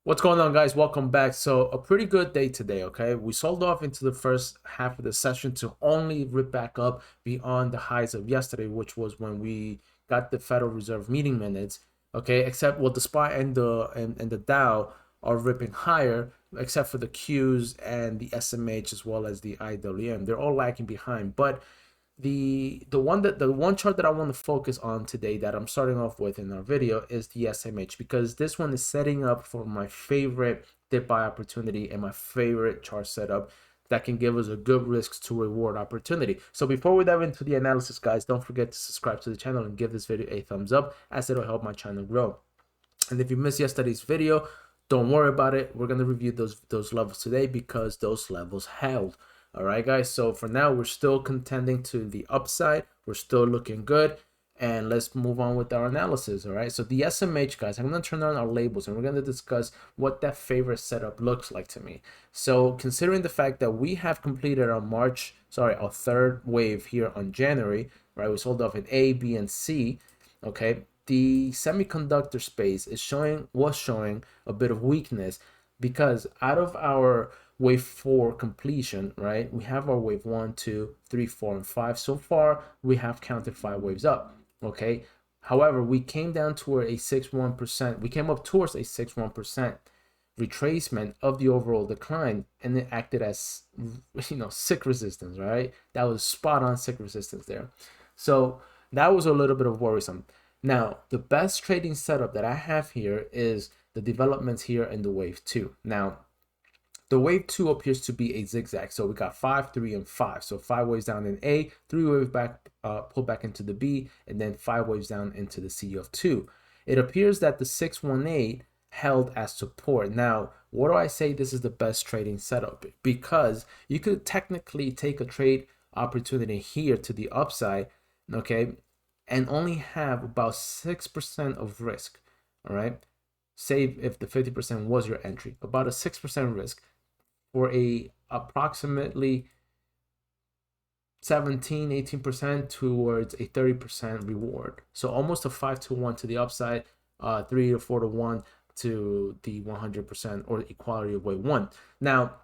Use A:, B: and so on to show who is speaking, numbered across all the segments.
A: What's going on, guys? Welcome back. So a pretty good day today. Okay, we sold off into the first half of the session to only rip back up beyond the highs of yesterday, which was when we got the Federal Reserve meeting minutes. Okay, except the SPY and the Dow are ripping higher, except for the Qs and the SMH as well as the IWM. They're all lagging behind, but the one chart that I want to focus on today that I'm starting off with in our video is the SMH, because this one is setting up for my favorite dip buy opportunity and my favorite chart setup that can give us a good risk to reward opportunity. So before we dive into the analysis, guys, don't forget to subscribe to the channel and give this video a thumbs up, as it'll help my channel grow. And if you missed yesterday's video, don't worry about it. We're gonna review those levels today because those levels held. All right, guys. So for now, we're still contending to the upside. We're still looking good. And let's move on with our analysis. All right. So the SMH, guys, I'm gonna turn on our labels and we're gonna discuss what that favorite setup looks like to me. So considering the fact that we have completed our third wave here on January, right? We sold off in A, B, and C. Okay, the semiconductor space was showing a bit of weakness because out of our wave 4 completion, right, we have our wave 1, 2, 3, 4, and 5. So far we have counted 5 waves up. Okay, however, we came down toward a 6.1%. We came up towards a 6.1% retracement of the overall decline, and it acted as sick resistance, right? That was spot on sick resistance there. So that was a little bit of worrisome. Now, the best trading setup that I have here is the developments here in the wave 2. Now, the wave 2 appears to be a zigzag. So we got 5, 3, and 5. So 5 waves down in A, 3 waves back, pull back into the B, and then 5 waves down into the C of 2. It appears that the 618 held as support. Now, what do I say this is the best trading setup? Because you could technically take a trade opportunity here to the upside, okay, and only have about 6% of risk. All right, say if the 50% was your entry, about a 6% risk for a approximately 17-18% towards a 30% reward. So almost a 5-to-1 to the upside, 3 or 4 to 1 to the 100% or equality of wave 1. Now,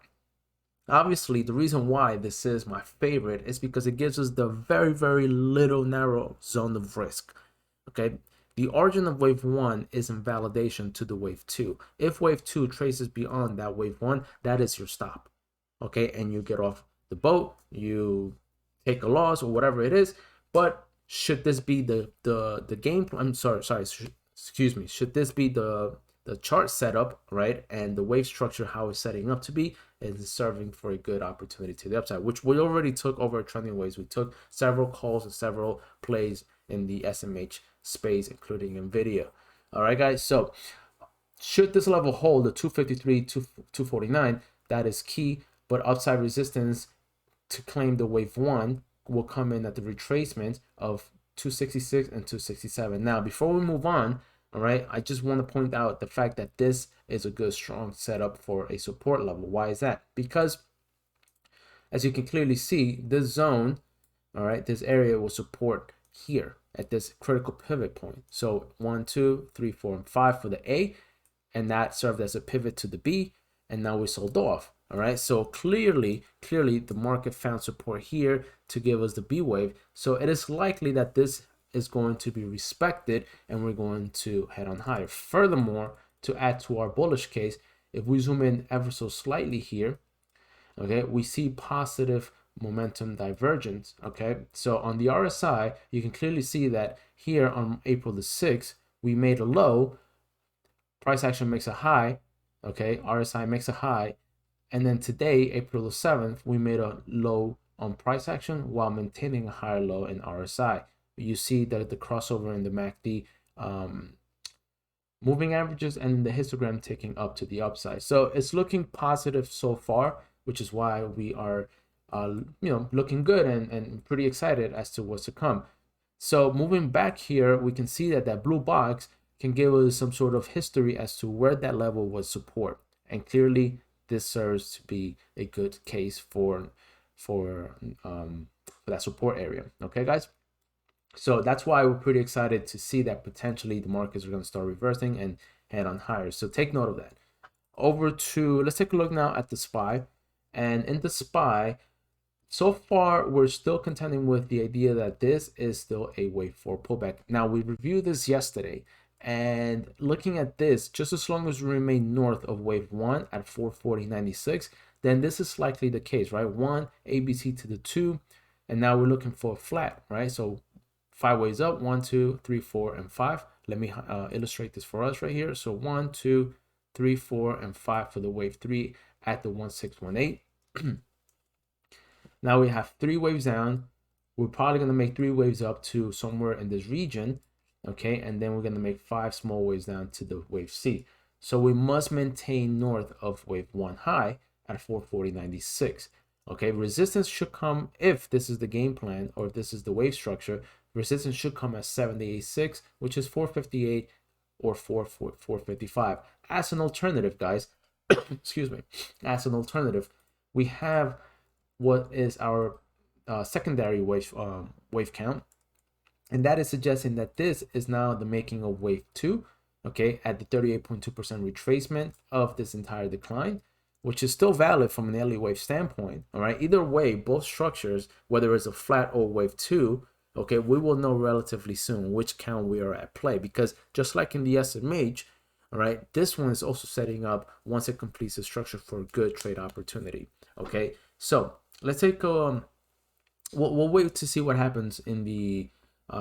A: obviously, the reason why this is my favorite is because it gives us the very, very little narrow zone of risk. Okay, the origin of wave 1 is in validation to the wave 2. If wave 2 traces beyond that wave 1, that is your stop. Okay, and you get off the boat, you take a loss or whatever it is. But should this be the game? I'm sorry, excuse me. Should this be the chart setup, right? And the wave structure, how it's setting up to be, is serving for a good opportunity to the upside, which we already took over trending waves. We took several calls and several plays in the SMH space, including NVIDIA. All right, guys. So should this level hold, the 253, 249, that is key. But upside resistance to claim the wave 1 will come in at the retracement of 266 and 267. Now, before we move on, all right, I just want to point out the fact that this is a good, strong setup for a support level. Why is that? Because as you can clearly see, this zone, all right, this area will support here at this critical pivot point. So 1, 2, 3, 4, and 5 for the A, and that served as a pivot to the B, and now we sold off. All right, so clearly the market found support here to give us the B wave. So it is likely that this is going to be respected and we're going to head on higher. Furthermore, to add to our bullish case, if we zoom in ever so slightly here, okay, we see positive momentum divergence. Okay, so on the RSI, you can clearly see that here on April the 6th, we made a low, price action makes a high, okay, RSI makes a high, and then today, April the 7th, we made a low on price action while maintaining a higher low in RSI. You see that the crossover in the MACD moving averages and the histogram taking up to the upside. So it's looking positive so far, which is why we are looking good and pretty excited as to what's to come. So moving back here, we can see that that blue box can give us some sort of history as to where that level was support. And clearly, this serves to be a good case for that support area. Okay, guys. So that's why we're pretty excited to see that potentially the markets are going to start reversing and head on higher. So take note of that. over to, let's take a look now at the SPY. And in the SPY, so far, we're still contending with the idea that this is still a wave 4 pullback. Now, we reviewed this yesterday, and looking at this, just as long as we remain north of wave 1 at 440.96, then this is likely the case, right? 1, ABC to the 2, and now we're looking for a flat, right? So 5 waves up, 1, 2, 3, 4, and 5. Let me illustrate this for us right here. So 1, 2, 3, 4, and 5 for the wave 3 at the 1618. Now we have 3 waves down. We're probably going to make 3 waves up to somewhere in this region, okay? And then we're going to make 5 small waves down to the wave C. So we must maintain north of wave 1 high at 440.96, okay? Resistance should come, if this is the game plan or if this is the wave structure, resistance should come at 786, which is 458 or 455. As an alternative, guys, excuse me, as an alternative, we have what is our secondary wave count, and that is suggesting that this is now the making of wave 2, okay, at the 38.2% retracement of this entire decline, which is still valid from an Elliott wave standpoint. All right, either way, both structures, whether it's a flat or wave 2, okay, we will know relatively soon which count we are at play, because just like in the SMH, all right, this one is also setting up, once it completes the structure, for a good trade opportunity. Okay, so let's take we'll wait to see what happens in the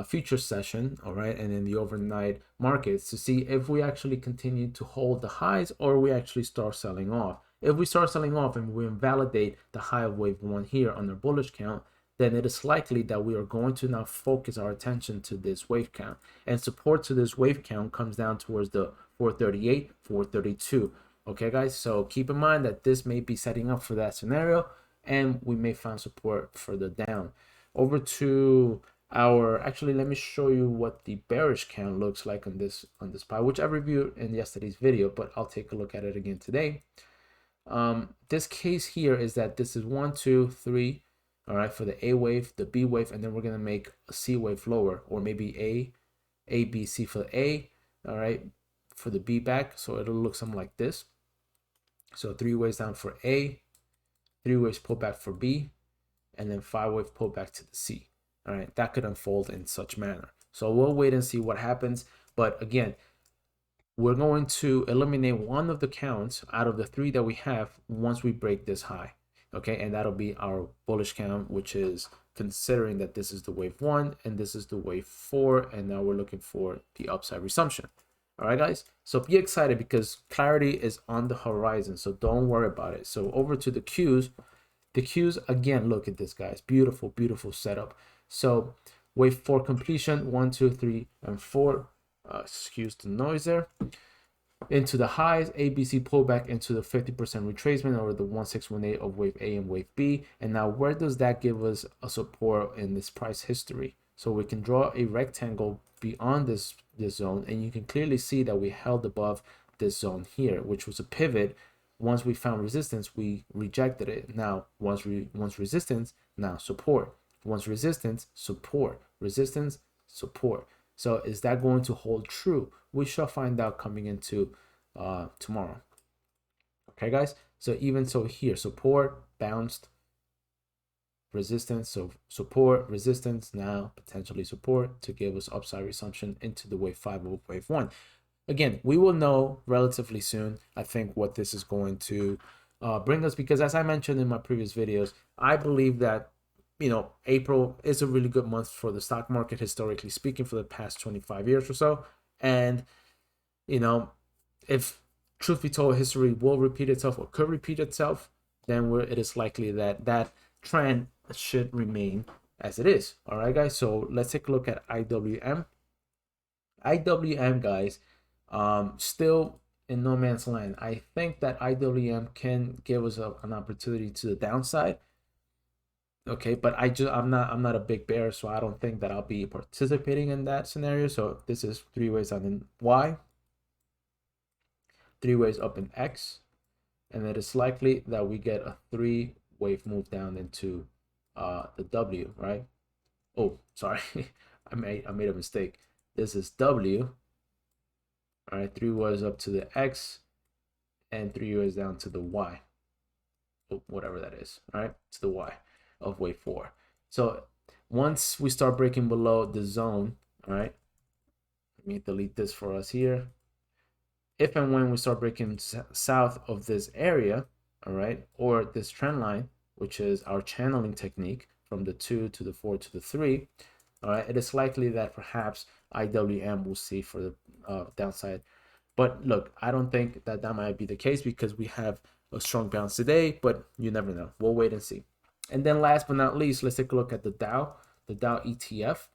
A: future session, all right, and in the overnight markets to see if we actually continue to hold the highs or we actually start selling off. If we start selling off and we invalidate the high of wave 1 here on our bullish count, then it is likely that we are going to now focus our attention to this wave count, and support to this wave count comes down towards the 438, 432. Okay, guys, so keep in mind that this may be setting up for that scenario, and we may find support further down. Over to our, actually, let me show you what the bearish count looks like on this pie, which I reviewed in yesterday's video, but I'll take a look at it again today. This case here is that this is 1, 2, 3, all right, for the A wave, the B wave, and then we're gonna make a C wave lower, or maybe A, B, C for the A, all right, for the B back, so it'll look something like this. So 3 waves down for A, 3 waves pull back for B, and then 5 wave pull back to the C. All right, that could unfold in such manner. So we'll wait and see what happens. But again, we're going to eliminate one of the counts out of the 3 that we have once we break this high. Okay, and that'll be our bullish count, which is considering that this is the wave 1 and this is the wave 4, and now we're looking for the upside resumption. All right, guys, so be excited because clarity is on the horizon, so don't worry about it. So over to the Qs. The Qs, again, look at this, guys. Beautiful, beautiful setup. So wave 4 completion, 1, 2, 3, and 4. Excuse the noise there. Into the highs, ABC pullback into the 50% retracement over the 1618 of wave A and wave B. And now where does that give us a support in this price history? So we can draw a rectangle beyond this zone, and you can clearly see that we held above this zone here, which was a pivot. Once we found resistance, we rejected it. Now once resistance, now support. Once resistance, support. Resistance, support. So is that going to hold true? We shall find out coming into tomorrow. Okay, guys, so even so here, support, bounced, resistance, so support, resistance, now potentially support to give us upside resumption into the wave 5 of wave 1. Again, we will know relatively soon, I think, what this is going to bring us, because as I mentioned in my previous videos, I believe that, you know, April is a really good month for the stock market, historically speaking, for the past 25 years or so. And, you know, if truth be told, history will repeat itself or could repeat itself, then it is likely that that trend should remain as it is. All right, guys, so let's take a look at IWM. IWM, guys, still in no man's land. I think that IWM can give us an opportunity to the downside. Okay, but I'm not a big bear, so I don't think that I'll be participating in that scenario. So this is 3 ways down in Y, 3 ways up in X, and it is likely that we get a 3 wave move down into the W, right? Oh, sorry, I made a mistake. This is W. All right, 3 waves up to the X, and 3 years down to the Y, whatever that is, right? To the Y of wave 4. So once we start breaking below the zone, all right, let me delete this for us here. If and when we start breaking south of this area, all right, or this trend line, which is our channeling technique from the 2 to the 4 to the 3, all right, it is likely that perhaps IWM will see for the downside. But look, I don't think that that might be the case because we have a strong bounce today, but you never know. We'll wait and see. And then last but not least, let's take a look at the Dow ETF,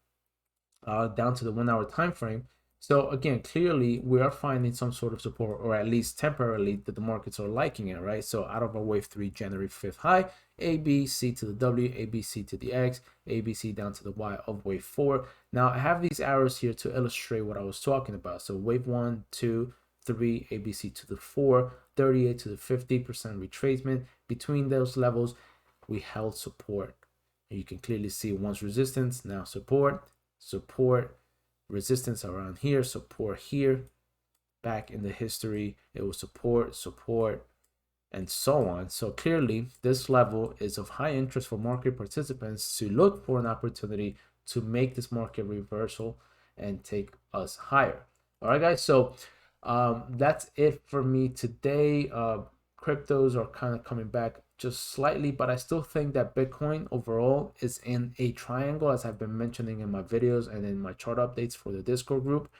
A: down to the 1 hour time frame. So again, clearly we are finding some sort of support, or at least temporarily, that the markets are liking it, right? So out of our wave 3 January 5th high, A, B, C to the W, A, B, C to the X, A, B, C down to the Y of wave 4. Now I have these arrows here to illustrate what I was talking about. So wave 1, 2, 3, A, B, C to the 4, 38 to the 50% retracement. Between those levels, we held support. And you can clearly see once resistance, now support, support, resistance around here, support here. Back in the history, it was support, support, and so on. So clearly, this level is of high interest for market participants to look for an opportunity to make this market reversal and take us higher. All right, guys. So that's it for me today. Cryptos are kind of coming back just slightly, but I still think that Bitcoin overall is in a triangle, as I've been mentioning in my videos and in my chart updates for the Discord group.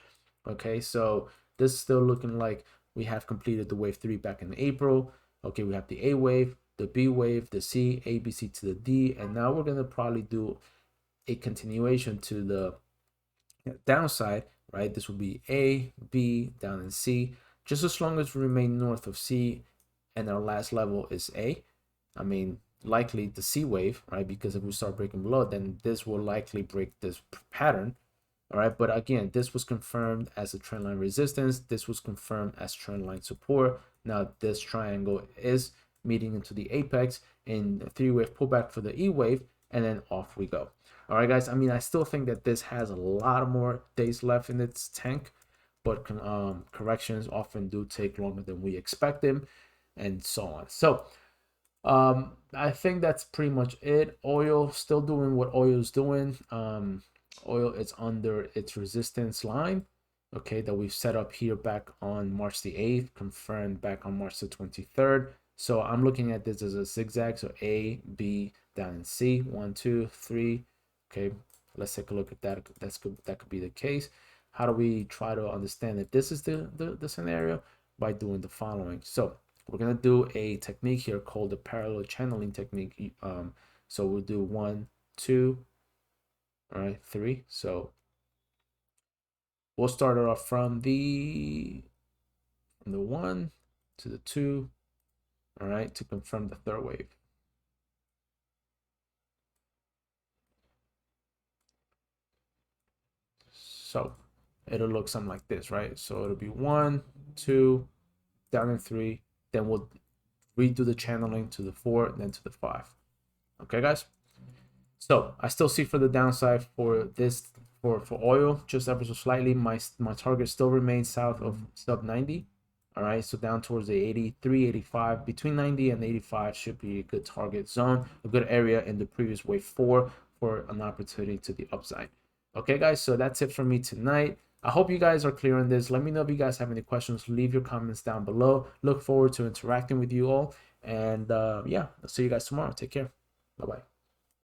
A: Okay, so this is still looking like we have completed the wave 3 back in April. Okay, we have the A wave, the B wave, the C, A, B, C to the D, and now we're gonna probably do a continuation to the downside, right? This will be A, B, down in C, just as long as we remain north of C and our last level is A. I mean, likely the C wave, right? Because if we start breaking below, then this will likely break this pattern, all right? But again, this was confirmed as a trendline resistance. This was confirmed as trendline support. Now this triangle is meeting into the apex in a 3-wave pullback for the E wave, and then off we go. All right, guys. I mean, I still think that this has a lot more days left in its tank, but corrections often do take longer than we expect them, and so on. So I think that's pretty much it. Oil still doing what oil is doing. Oil is under its resistance line, okay, that we've set up here back on March the 8th, confirmed back on March the 23rd. So I'm looking at this as a zigzag. So A, B, down in C, 1, 2, 3. Okay, let's take a look at that. That's good. That could be the case. How do we try to understand that this is the scenario? By doing the following. So we're gonna do a technique here called the parallel channeling technique. So we'll do 1, 2, all right, 3. So we'll start it off from the 1 to the 2, all right, to confirm the third wave. So it'll look something like this, right? So it'll be 1, 2, down in 3. Then we'll redo the channeling to the 4, then to the 5. Okay, guys. So I still see for the downside for this for oil just ever so slightly. My target still remains south of sub 90. All right, so down towards the 83, 85, between 90 and 85 should be a good target zone, a good area in the previous wave 4 for an opportunity to the upside. Okay, guys, so that's it for me tonight. I hope you guys are clear on this. Let me know if you guys have any questions. Leave your comments down below. Look forward to interacting with you all. And yeah, I'll see you guys tomorrow. Take care. Bye-bye.